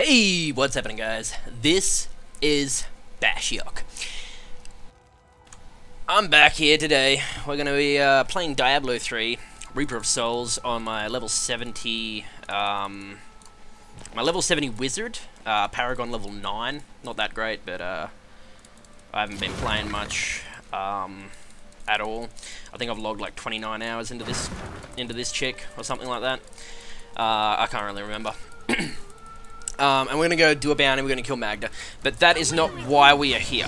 Hey, what's happening, guys? This is Bachiok. I'm back here today. We're going to be playing Diablo 3, Reaper of Souls, on my level 70, my level 70 Wizard, Paragon level 9. Not that great, but I haven't been playing much at all. I think I've logged like 29 hours into this chick, or something like that. I can't really remember. And we're going to go do a bounty, we're going to kill Magda. But that is not why we are here.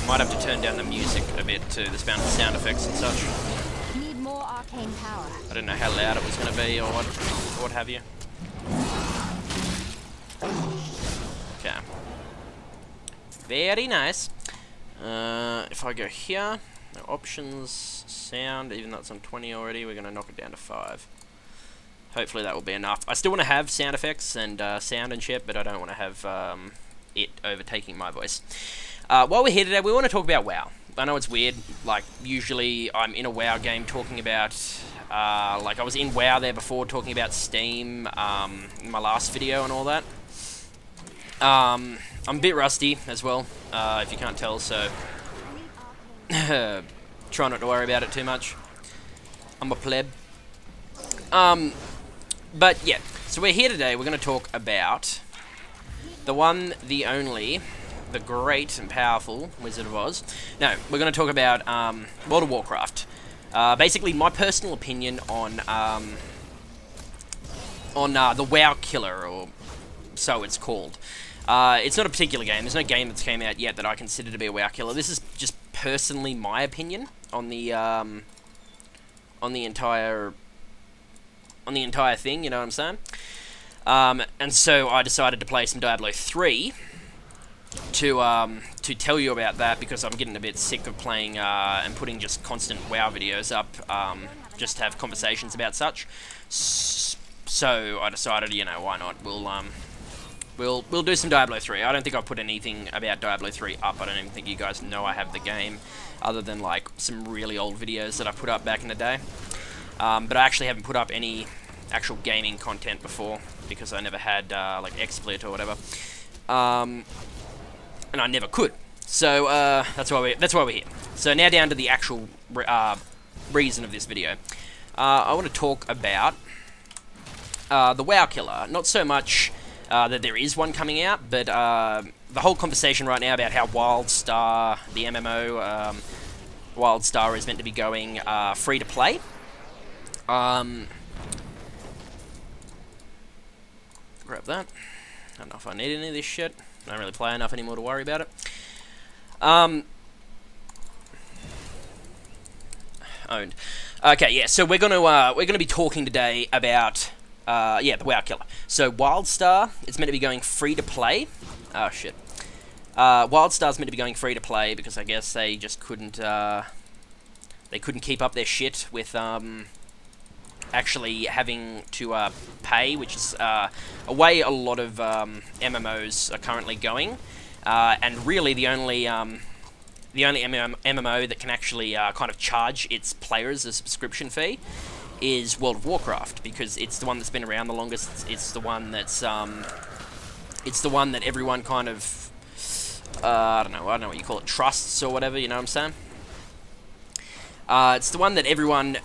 Might have to turn down the music a bit to the sound effects and such. Need more arcane power. I didn't know how loud it was going to be or what have you. Okay. Very nice. If I go here, no options, sound, even though it's on 20 already, we're going to knock it down to 5. Hopefully that will be enough. I still want to have sound effects and sound and shit, but I don't want to have it overtaking my voice. While we're here today, we want to talk about WoW. I know it's weird. Like, usually I'm in a WoW game talking about... like, I was in WoW there before talking about Steam in my last video and all that. I'm a bit rusty as well, if you can't tell, so... try not to worry about it too much. I'm a pleb. But yeah, so we're here today, we're going to talk about the one, the only, the great and powerful Wizard of Oz. No, we're going to talk about World of Warcraft. Basically, my personal opinion on the WoW killer, or so it's called. It's not a particular game, there's no game that's came out yet that I consider to be a WoW killer. This is just personally my opinion on the entire thing, you know what I'm saying? And so I decided to play some Diablo 3 to tell you about that, because I'm getting a bit sick of playing and putting just constant WoW videos up, just to have conversations about such. So I decided, you know, why not? We'll do some Diablo 3. I don't think I've put anything about Diablo 3 up. I don't even think you guys know I have the game, other than like some really old videos that I put up back in the day. But I actually haven't put up any actual gaming content before, because I never had like XSplit or whatever, and I never could. So that's why we're here. So now down to the actual reason of this video. I want to talk about the WoW killer. Not so much that there is one coming out, but the whole conversation right now about how WildStar, the MMO, WildStar is meant to be going free to play. Grab that. I don't know if I need any of this shit. I don't really play enough anymore to worry about it. Owned. Okay, yeah. So we're gonna be talking today about yeah, the WoW killer. So WildStar, it's meant to be going free to play. Oh shit. WildStar's meant to be going free to play because I guess they just couldn't keep up their shit with actually having to pay, which is a way a lot of MMOs are currently going, and really the only MMO that can actually kind of charge its players a subscription fee is World of Warcraft, because it's the one that's been around the longest. It's the one that's it's the one that everyone kind of I don't know what you call it, trusts or whatever, you know what I'm saying? It's the one that everyone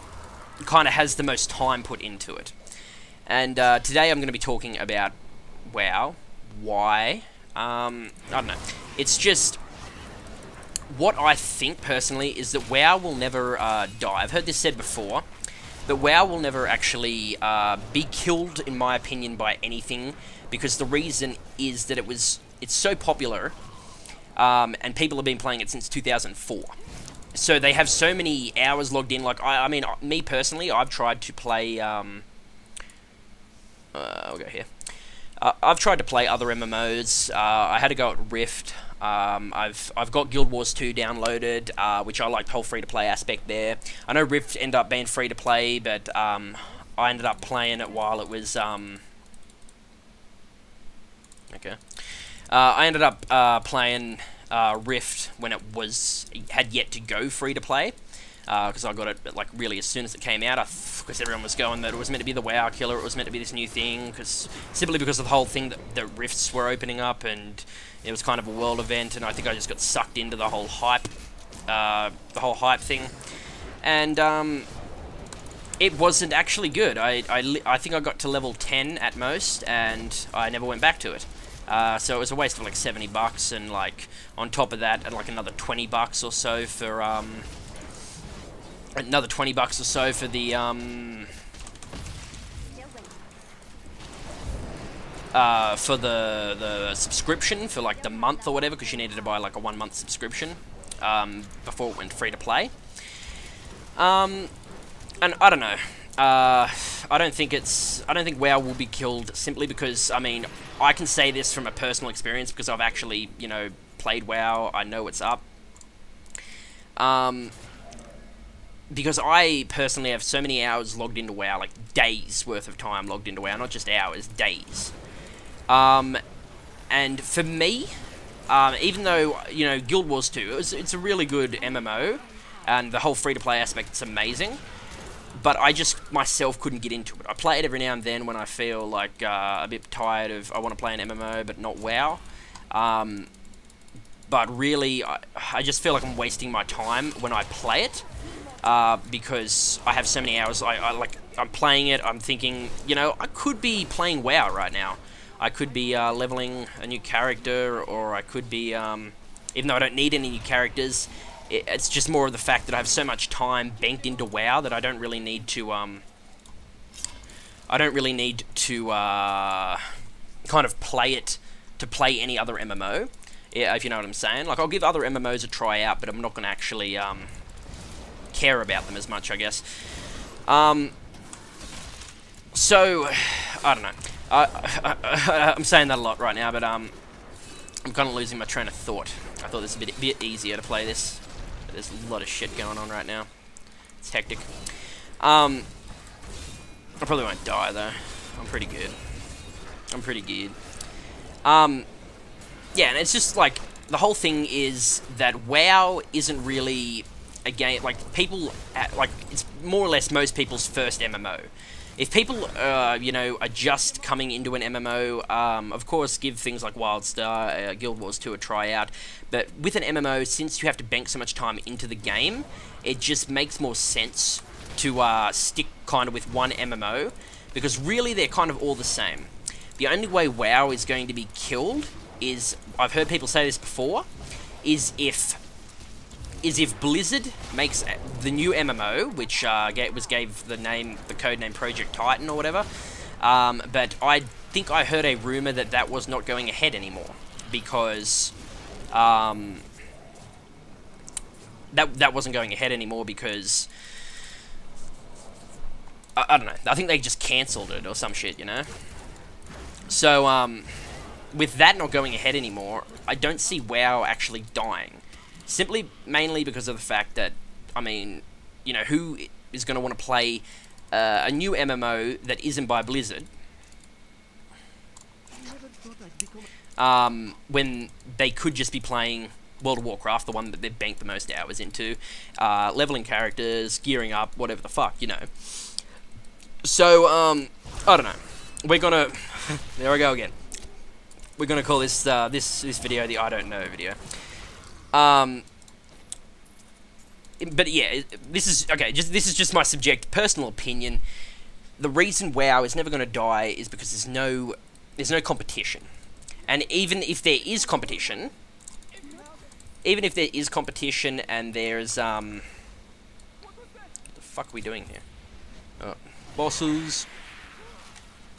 kind of has the most time put into it. And today I'm going to be talking about WoW. Why? I don't know. It's just... what I think, personally, is that WoW will never die. I've heard this said before, that WoW will never actually be killed, in my opinion, by anything, because the reason is that it's so popular, and people have been playing it since 2004. So they have so many hours logged in. Like, I mean, me personally, I've tried to play, we'll go here. I've tried to play other MMOs. I had to go at Rift. I've got Guild Wars 2 downloaded, which I like the whole free-to-play aspect there. I know Rift ended up being free-to-play, but I ended up playing it while it was, okay. I ended up playing Rift when it had yet to go free to play, because I got it like really as soon as it came out. Because everyone was going that it was meant to be the WoW killer, it was meant to be this new thing, simply because of the whole thing that the rifts were opening up, and it was kind of a world event, and I think I just got sucked into the whole hype thing, and it wasn't actually good. I think I got to level 10 at most, and I never went back to it. So it was a waste of like $70, and like on top of that, and like another $20 or so for the subscription for like the month or whatever, because you needed to buy like a 1-month subscription before it went free to play. And I don't know. I don't think WoW will be killed simply because, I mean, I can say this from a personal experience because I've actually, you know, played WoW. I know what's up. Because I personally have so many hours logged into WoW, like days worth of time logged into WoW, not just hours, days. And for me, even though, you know, Guild Wars 2, it's a really good MMO, and the whole free-to-play aspect's amazing, but I just myself couldn't get into it. I play it every now and then when I feel like a bit tired of, I want to play an MMO but not WoW. But really, I just feel like I'm wasting my time when I play it, because I have so many hours. I'm playing it, I'm thinking, you know, I could be playing WoW right now. I could be leveling a new character, or I could be, even though I don't need any new characters, it's just more of the fact that I have so much time banked into WoW that I don't really need to, kind of play it to play any other MMO, if you know what I'm saying. Like, I'll give other MMOs a try out, but I'm not going to actually, care about them as much, I guess. So, I don't know. I'm saying that a lot right now, but, I'm kind of losing my train of thought. I thought this was a bit easier to play this. There's a lot of shit going on right now. It's hectic. I probably won't die, though. I'm pretty good. Yeah, and it's just, like, the whole thing is that WoW isn't really a game, like, people, like, it's more or less most people's first MMO. If people, you know, are just coming into an MMO, of course, give things like WildStar, Guild Wars 2 a try out. But with an MMO, since you have to bank so much time into the game, it just makes more sense to stick kind of with one MMO, because really they're kind of all the same. The only way WoW is going to be killed is, I've heard people say this before, is if Blizzard makes the new MMO, which gave the code name Project Titan or whatever, but I think I heard a rumor that was not going ahead anymore, because that wasn't going ahead anymore because I don't know. I think they just cancelled it or some shit, you know. So with that not going ahead anymore, I don't see WoW actually dying. Mainly because of the fact that, I mean, you know, who is going to want to play a new MMO that isn't by Blizzard when they could just be playing World of Warcraft, the one that they've banked the most hours into, leveling characters, gearing up, whatever the fuck, you know. So, I don't know. We're gonna... there I go again. We're gonna call this, this video the I don't know video. But yeah, this is just my personal opinion. The reason WoW is never going to die is because there's no competition. And even if there is competition, and there's what the fuck are we doing here? Oh, bosses.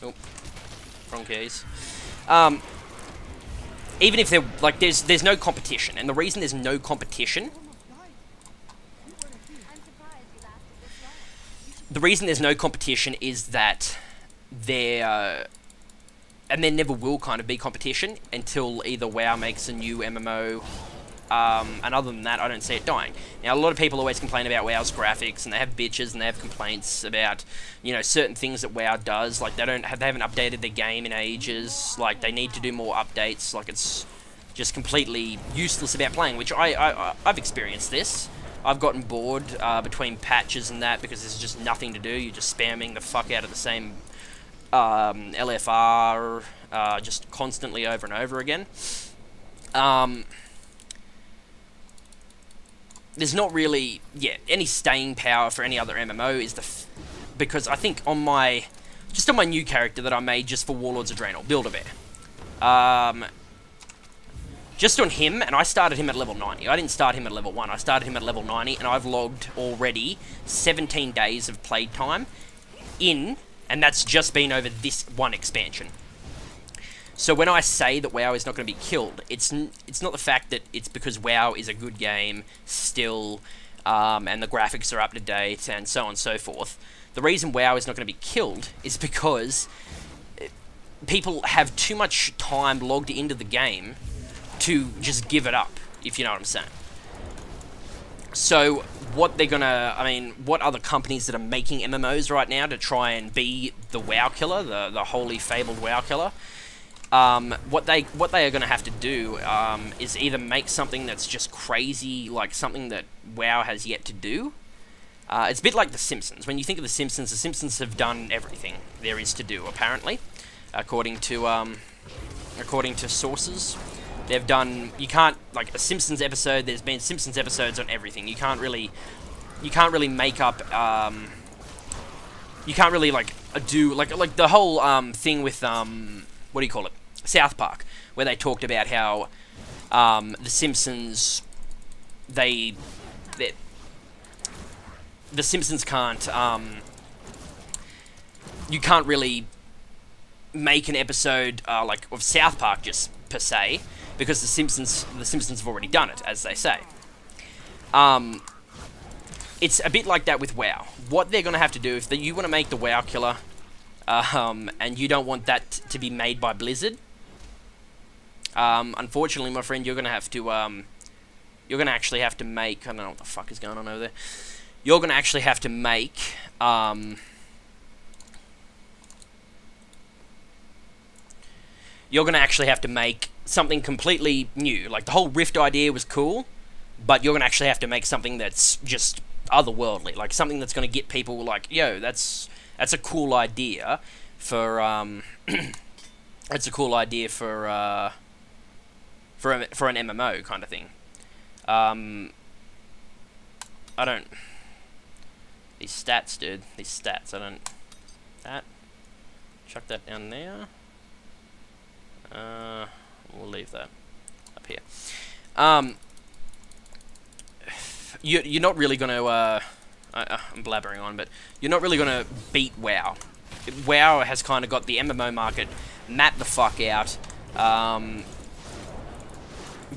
Oh, wrong case. Even if there, like, there's no competition, and the reason there's no competition, is that there never will kind of be competition until either WoW makes a new MMO, and other than that, I don't see it dying. Now, a lot of people always complain about WoW's graphics, and they have bitches, and they have complaints about, you know, certain things that WoW does. Like, they haven't updated their game in ages. Like, they need to do more updates. Like, it's just completely useless about playing, which I've experienced this. I've gotten bored between patches and that because there's just nothing to do. You're just spamming the fuck out of the same LFR just constantly over and over again. There's not really, any staying power for any other MMO is because I think on my new character that I made just for Warlords Adrenal, Build-A-Bear, just on him, and I started him at level 90. I didn't start him at level 1, I started him at level 90, and I've logged already 17 days of playtime and that's just been over this one expansion. So when I say that WoW is not going to be killed, it's not the fact that it's because WoW is a good game still, and the graphics are up to date, and so on and so forth. The reason WoW is not going to be killed is because people have too much time logged into the game to just give it up, if you know what I'm saying. So what they're gonna, what other companies that are making MMOs right now to try and be the WoW killer, the holy fabled WoW killer, what they are gonna have to do is either make something that's just crazy, like something that WoW has yet to do. It's a bit like The Simpsons. When you think of The Simpsons have done everything there is to do, apparently, according to sources. They've done, you can't, like a Simpsons episode, there's been Simpsons episodes on everything. You can't really make up, you can't really, like, do, like the whole, thing with, what do you call it? South Park, where they talked about how, the Simpsons, the Simpsons can't, you can't really make an episode, like, of South Park just per se, because the Simpsons have already done it, as they say. It's a bit like that with WoW. What they're going to have to do, if you want to make the WoW killer, and you don't want that to be made by Blizzard, unfortunately, my friend, you're going to have to, you're going to actually have to make, I don't know what the fuck is going on over there. You're going to actually have to make, you're going to actually have to make something completely new. Like, the whole Rift idea was cool, but you're going to actually have to make something that's just otherworldly. Like, something that's going to get people like, yo, that's a cool idea for, that's a cool idea for an MMO kind of thing. I don't... These stats, dude. These stats, I don't... That. Chuck that down there. We'll leave that up here. You're not really going to, I'm blabbering on, but you're not really going to beat WoW. WoW has kind of got the MMO market mapped the fuck out,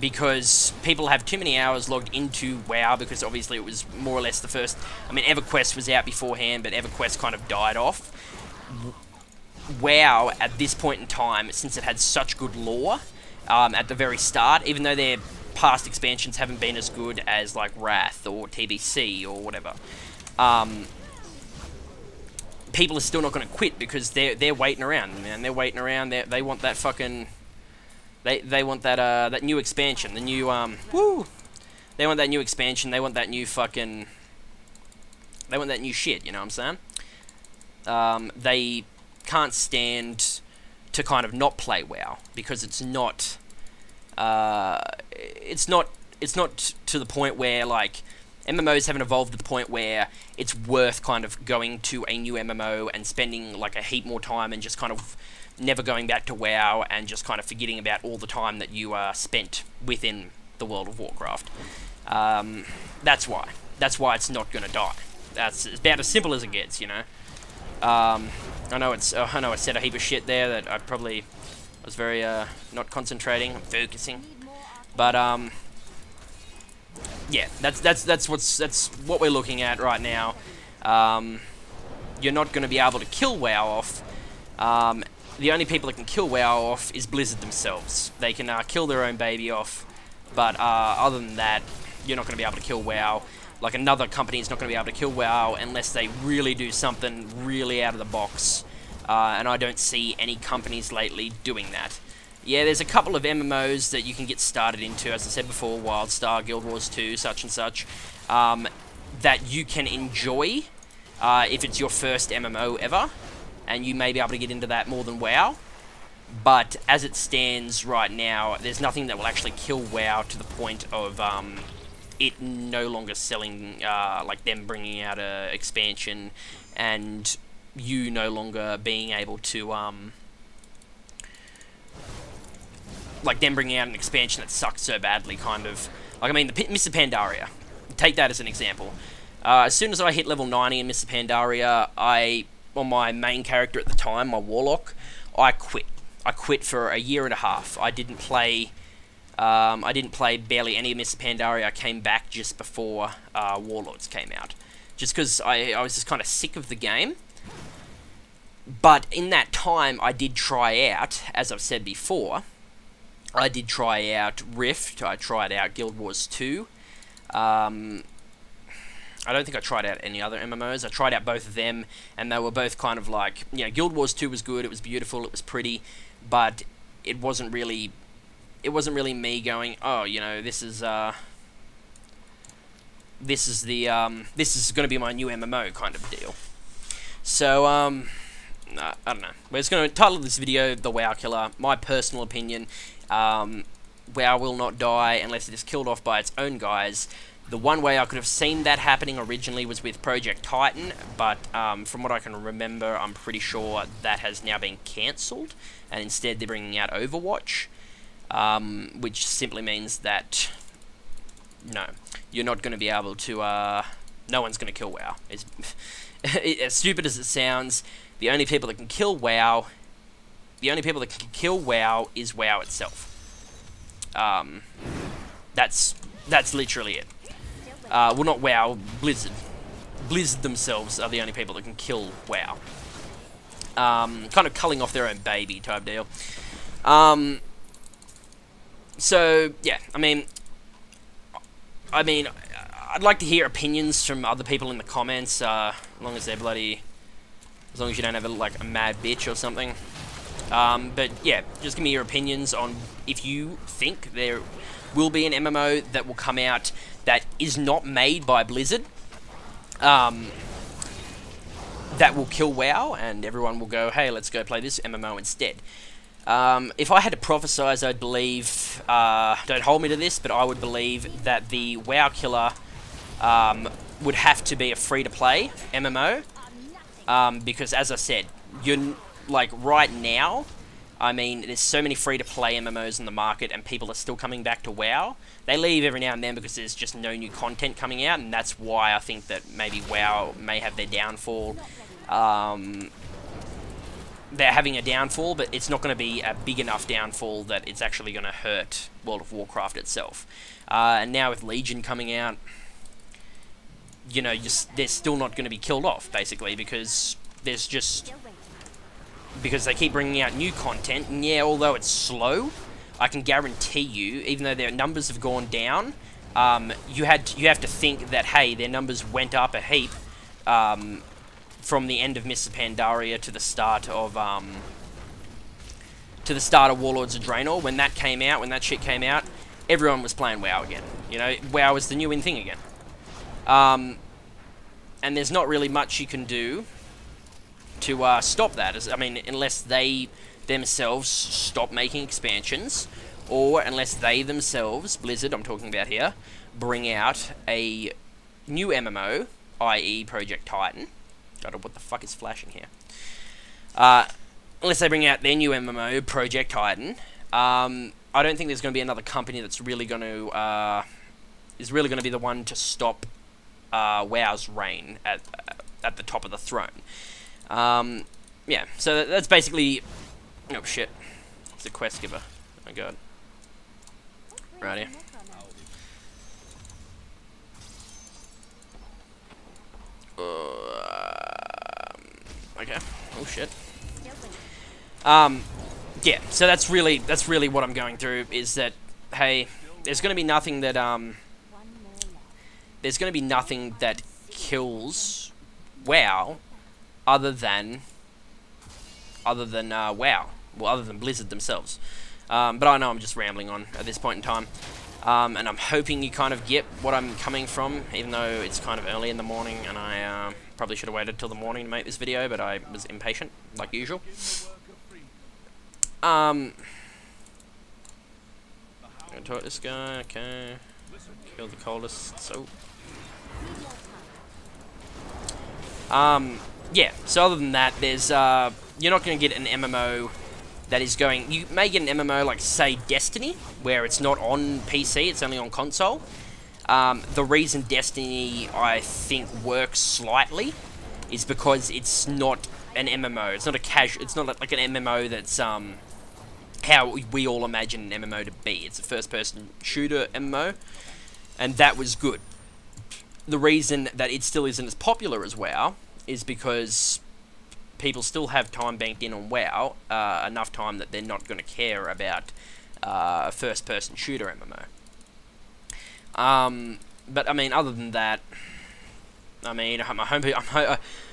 because people have too many hours logged into WoW, because obviously it was more or less the first... EverQuest was out beforehand, but EverQuest kind of died off. WoW, at this point in time, since it had such good lore at the very start, even though their past expansions haven't been as good as, like, Wrath or TBC or whatever, people are still not going to quit because they're waiting around, man. They're waiting around. They want that fucking... They want that that new expansion, the new They want that new expansion. They want that new fucking... They want that new shit. You know what I'm saying? They can't stand to kind of not play WoW because it's not to the point where, like, MMOs haven't evolved to the point where it's worth kind of going to a new MMO and spending like a heap more time and just kind of never going back to WoW and just kind of forgetting about all the time that you spent within the World of Warcraft. That's why it's not going to die. That's about as simple as it gets, you know. I know I said a heap of shit there that I probably was very not concentrating, focusing, but yeah, that's what we're looking at right now. You're not going to be able to kill WoW off. The only people that can kill WoW off is Blizzard themselves. They can kill their own baby off, but other than that, you're not going to be able to kill WoW. Like, another company is not going to be able to kill WoW unless they really do something really out of the box. And I don't see any companies lately doing that. Yeah, there's a couple of MMOs that you can get started into, as I said before, WildStar, Guild Wars 2, such and such, that you can enjoy if it's your first MMO ever, and you may be able to get into that more than WoW. But as it stands right now, there's nothing that will actually kill WoW to the point of it no longer selling, like them bringing out a expansion, and you no longer being able to, like them bringing out an expansion that sucks so badly, kind of. Like, I mean, Mr. Pandaria. Take that as an example. As soon as I hit level 90 in Mr. Pandaria, on my main character at the time, my Warlock, I quit. I quit for a year and a half. I didn't play barely any of Mr. Pandaria. I came back just before Warlords came out. Just because I was just kind of sick of the game. But in that time, I did try out, as I've said before, I did try out Rift, I tried out Guild Wars 2. I don't think I tried out any other MMOs. I tried out both of them, and they were both kind of like, you know, Guild Wars 2 was good, it was beautiful, it was pretty, but it wasn't really me going, oh, you know, this is going to be my new MMO kind of deal. So, I don't know. We're just going to title this video The WoW Killer. My personal opinion, WoW will not die unless it is killed off by its own guys. The one way I could have seen that happening originally was with Project Titan, but from what I can remember, I'm pretty sure that has now been cancelled, and instead they're bringing out Overwatch, which simply means that, no, you're not going to be able to, no one's going to kill WoW. It's, as stupid as it sounds, the only people that can kill WoW, is WoW itself. That's literally it. Well, not WoW, Blizzard. Blizzard themselves are the only people that can kill WoW. Kind of culling off their own baby type deal. So, yeah, I mean, I'd like to hear opinions from other people in the comments, as long as you don't have like a mad bitch or something. But yeah, just give me your opinions on if you think there will be an MMO that will come out that is not made by Blizzard, that will kill WoW, and everyone will go, hey, let's go play this MMO instead. If I had to prophesize, I'd believe, don't hold me to this, but I would believe that the WoW killer would have to be a free-to-play MMO, because as I said, you're, like, right now, I mean, there's so many free-to-play MMOs in the market, and people are still coming back to WoW. They leave every now and then because there's just no new content coming out, and that's why I think that maybe WoW may have their downfall. They're having a downfall, but it's not going to be a big enough downfall that it's actually going to hurt World of Warcraft itself. And now with Legion coming out, you know, they're still not going to be killed off, basically, because there's just... because they keep bringing out new content, and yeah, although it's slow, I can guarantee you, even though their numbers have gone down, you have to think that, hey, their numbers went up a heap from the end of Mr. Pandaria to the start of Warlords of Draenor. When that came out, when that shit came out, everyone was playing WoW again. You know, WoW was the new in thing again. And there's not really much you can do to stop that. I mean, unless they themselves stop making expansions, or unless they themselves, Blizzard I'm talking about here, bring out a new MMO, i.e. Project Titan. God, what the fuck is flashing here? Unless they bring out their new MMO, Project Titan, I don't think there's going to be another company that's really going to be the one to stop WoW's reign at the top of the throne. Yeah, so that's basically... oh, shit. It's a quest giver. Oh, my God. Righty. Okay. Oh, shit. Yeah, so that's really what I'm going through, is that, hey, there's going to be nothing that, there's going to be nothing that kills WoW other than WoW. Well, other than Blizzard themselves. But I know I'm just rambling on at this point in time. And I'm hoping you kind of get what I'm coming from, even though it's kind of early in the morning, and I probably should have waited till the morning to make this video, but I was impatient, like usual. I'm gonna talk this guy, okay. Kill the coldest, so... yeah, so other than that, there's, you're not gonna get an MMO that is going... You may get an MMO like, say, Destiny, where it's not on PC, it's only on console. The reason Destiny, I think, works slightly is because it's not an MMO. It's not a casual... It's not like an MMO that's, how we all imagine an MMO to be. It's a first-person shooter MMO, and that was good. The reason that it still isn't as popular as WoW is because people still have time banked in on WoW, enough time that they're not going to care about first-person shooter MMO. But I mean, other than that, I mean,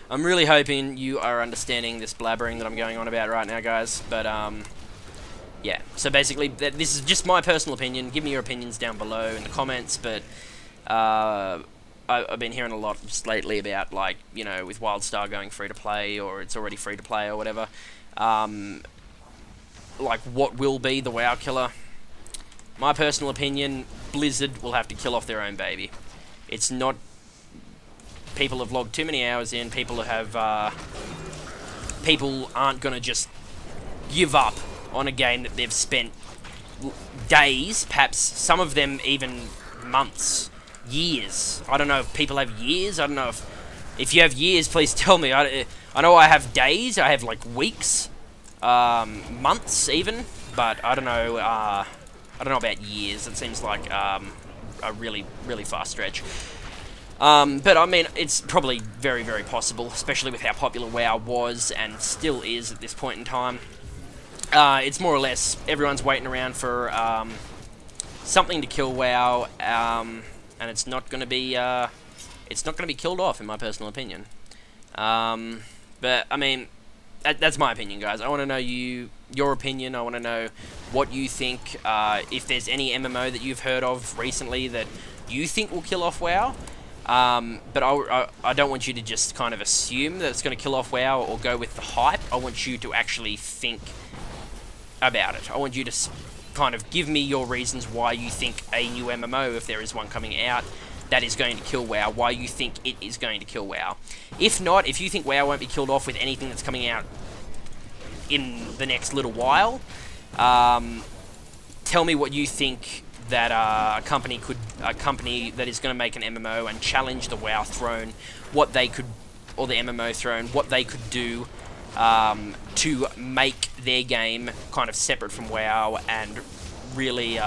I'm really hoping you are understanding this blabbering that I'm going on about right now, guys. But yeah, so basically, this is just my personal opinion. Give me your opinions down below in the comments. But I've been hearing a lot just lately about, like, you know, with WildStar going free to play, or it's already free to play, or whatever. Like, what will be the WoW killer? My personal opinion, Blizzard will have to kill off their own baby. It's not... People have logged too many hours in. People have... people aren't going to just give up on a game that they've spent days, perhaps some of them even months, years. I don't know if people have years. I don't know if you have years, please tell me. I know I have days. I have like weeks, months even, but I don't know. I don't know about years. It seems like a really fast stretch. But I mean, it's probably very, very possible, especially with how popular WoW was and still is at this point in time. It's more or less everyone's waiting around for something to kill WoW, and it's not going to be killed off, in my personal opinion. But I mean, that's my opinion, guys. I want to know your opinion. I want to know what you think. If there's any MMO that you've heard of recently that you think will kill off WoW. But I don't want you to just kind of assume that it's going to kill off WoW or go with the hype. I want you to actually think about it. I want you to kind of give me your reasons why you think a new MMO, if there is one coming out, that is going to kill WoW, why you think it is going to kill WoW. If not, if you think WoW won't be killed off with anything that's coming out in the next little while, tell me what you think that a company that is going to make an MMO and challenge the WoW throne, what they could, or the MMO throne, what they could do to make their game kind of separate from WoW and really,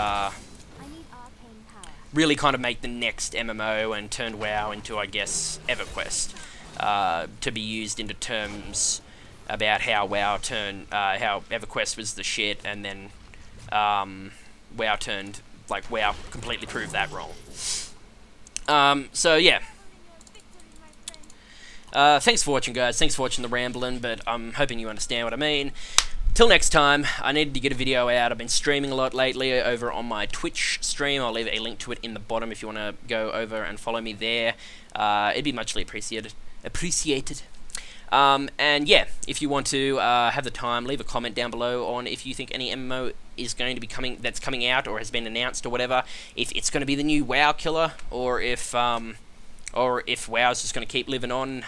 really kind of make the next MMO and turn WoW into, I guess, EverQuest, to be used into terms about how WoW turned, how EverQuest was the shit, and then WoW turned, like, WoW completely proved that wrong. So yeah. Thanks for watching, guys. Thanks for watching the rambling, but I'm hoping you understand what I mean. Till next time, I needed to get a video out. I've been streaming a lot lately over on my Twitch stream. I'll leave a link to it in the bottom if you want to go over and follow me there. It'd be muchly appreciated. And yeah, if you want to have the time, leave a comment down below on if you think any MMO is going to be coming out or has been announced or whatever. If it's going to be the new WoW killer, or if WoW's just going to keep living on,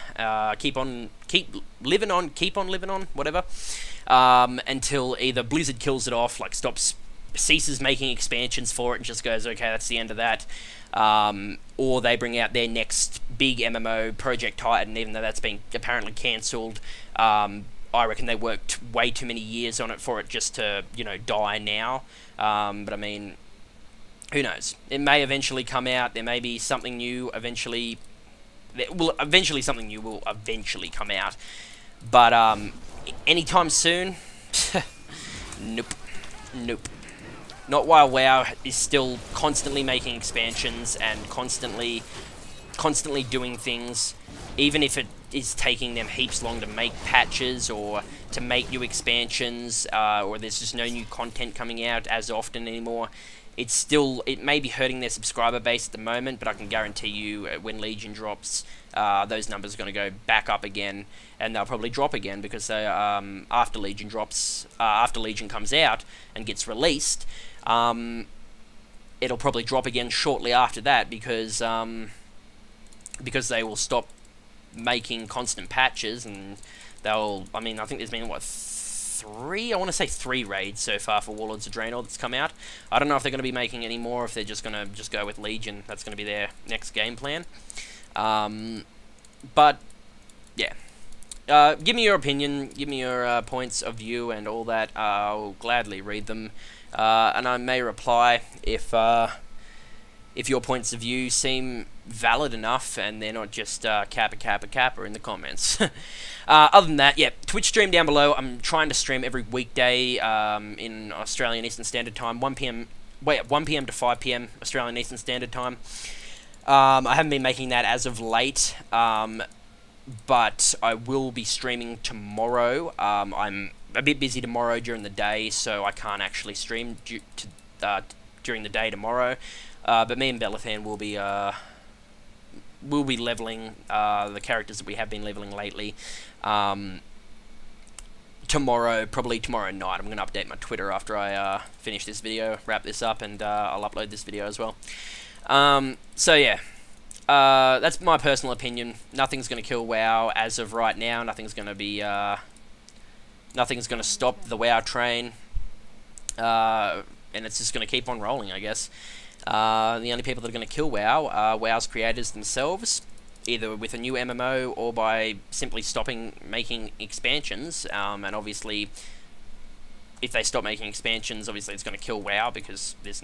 keep on living on, whatever, until either Blizzard kills it off, like ceases making expansions for it and just goes, okay, that's the end of that, or they bring out their next big MMO, Project Titan, even though that's been apparently cancelled. I reckon they worked way too many years on it for it just to, you know, die now. But I mean, who knows? It may eventually come out. There may be something new eventually. Something new will eventually come out. But anytime soon, nope. Not while WoW is still constantly making expansions and constantly doing things even if it is taking them heaps long to make patches or to make new expansions, or there's just no new content coming out as often anymore, it may be hurting their subscriber base at the moment, but I can guarantee you when Legion drops, those numbers are going to go back up again, and they'll probably drop again because after Legion drops, after Legion comes out and gets released, it'll probably drop again shortly after that because they will stop making constant patches, and I think there's been, what, I want to say three raids so far for Warlords of Draenor that's come out. I don't know if they're going to be making any more, if they're just going to go with Legion. That's going to be their next game plan. But, yeah. Give me your opinion, give me your points of view and all that. I'll gladly read them. And I may reply if your points of view seem valid enough and they're not just kappa in the comments. Other than that, yeah, Twitch stream down below. I'm trying to stream every weekday in Australian Eastern Standard Time, 1 p.m. to 5 p.m. Australian Eastern Standard Time. I haven't been making that as of late, but I will be streaming tomorrow. I'm a bit busy tomorrow during the day, so I can't actually stream during the day tomorrow. But me and Bellathan will be leveling the characters that we have been leveling lately. Probably tomorrow night. I'm going to update my Twitter after I finish this video, wrap this up, and I'll upload this video as well. So yeah, that's my personal opinion. Nothing's going to kill WoW as of right now. Nothing's going to stop the WoW train, and it's just going to keep on rolling, I guess. The only people that are going to kill WoW are WoW's creators themselves, either with a new MMO or by simply stopping making expansions. And obviously, if they stop making expansions, obviously it's going to kill WoW because there's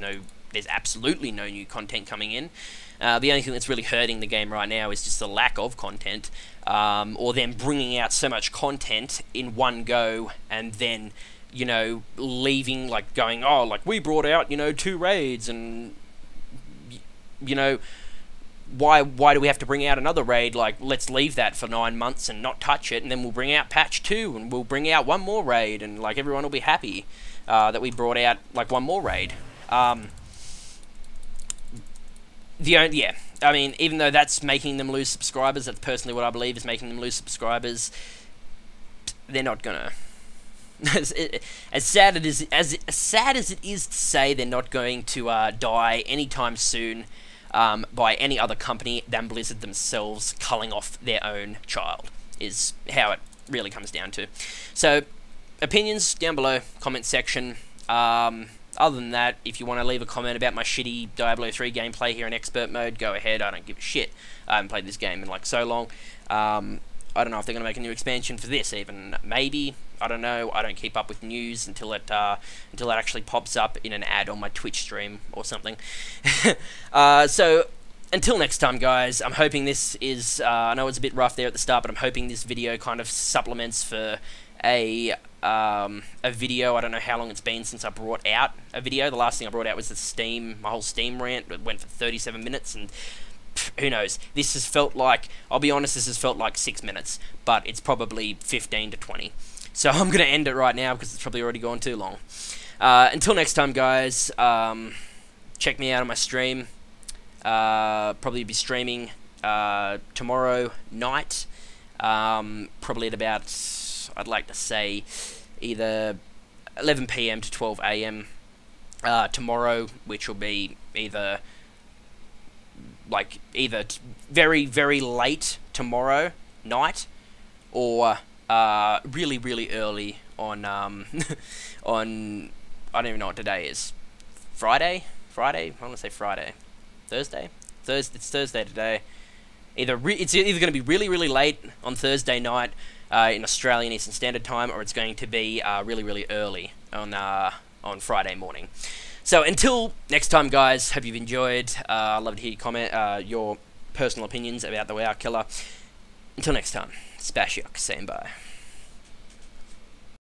absolutely no new content coming in. The only thing that's really hurting the game right now is just the lack of content, or them bringing out so much content in one go and then, you know, leaving, like going, oh, like we brought out, you know, 2 raids and, you know, why do we have to bring out another raid? Like, let's leave that for 9 months and not touch it, and then we'll bring out patch 2 and we'll bring out one more raid, and like everyone will be happy that we brought out like one more raid. Yeah, I mean, even though that's making them lose subscribers, that's personally what I believe is making them lose subscribers. They're not gonna. As sad as it is to say, they're not going to die anytime soon by any other company than Blizzard themselves culling off their own child, is how it really comes down to. So, opinions down below, comment section. Other than that, if you want to leave a comment about my shitty Diablo 3 gameplay here in expert mode, go ahead. I don't give a shit. I haven't played this game in like so long. I don't know if they're going to make a new expansion for this even. Maybe. I don't know. I don't keep up with news until it actually pops up in an ad on my Twitch stream or something. So, until next time, guys, I'm hoping this is... I know it's a bit rough there at the start, but I'm hoping this video kind of supplements for a video. I don't know how long it's been since I brought out a video. The last thing I brought out was my whole Steam rant. It went for 37 minutes, and who knows? This has felt like, I'll be honest, this has felt like 6 minutes, but it's probably 15 to 20. So I'm going to end it right now because it's probably already gone too long. Until next time, guys, check me out on my stream. Probably be streaming tomorrow night, probably at about, I'd like to say, either 11 PM to 12 AM tomorrow, which will be either very, very late tomorrow night, or really, really early on on, I don't even know what today is. Friday? I want to say Friday. Thursday? It's Thursday today. It's either going to be really, really late on Thursday night in Australian Eastern Standard Time, or it's going to be really, really early on Friday morning. So until next time, guys, hope you've enjoyed. I'd love to hear your personal opinions about the WoW Killer. Until next time, it's Bachiok, saying bye.